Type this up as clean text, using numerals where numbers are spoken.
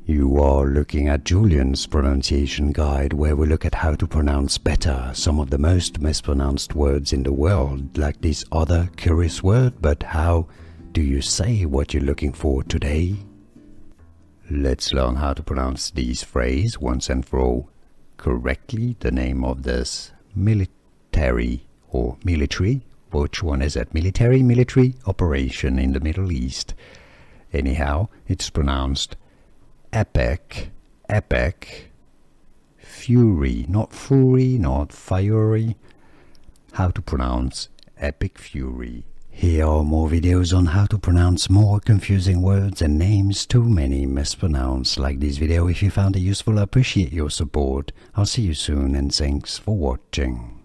You are looking at Julian's pronunciation guide, where we look at how to pronounce better some of the most mispronounced words in the world, like this other curious word. But how do you say what you're looking for today? Let's learn how to pronounce this phrase once and for all correctly. The name of this military or military, which one is it? Military operation in the Middle East. Anyhow, it's pronounced epic, fury, not fury, not fiery. How to pronounce epic fury. Here are more videos on how to pronounce more confusing words and names too many mispronounced. Like this video if you found it useful. I appreciate your support. I'll see you soon and thanks for watching.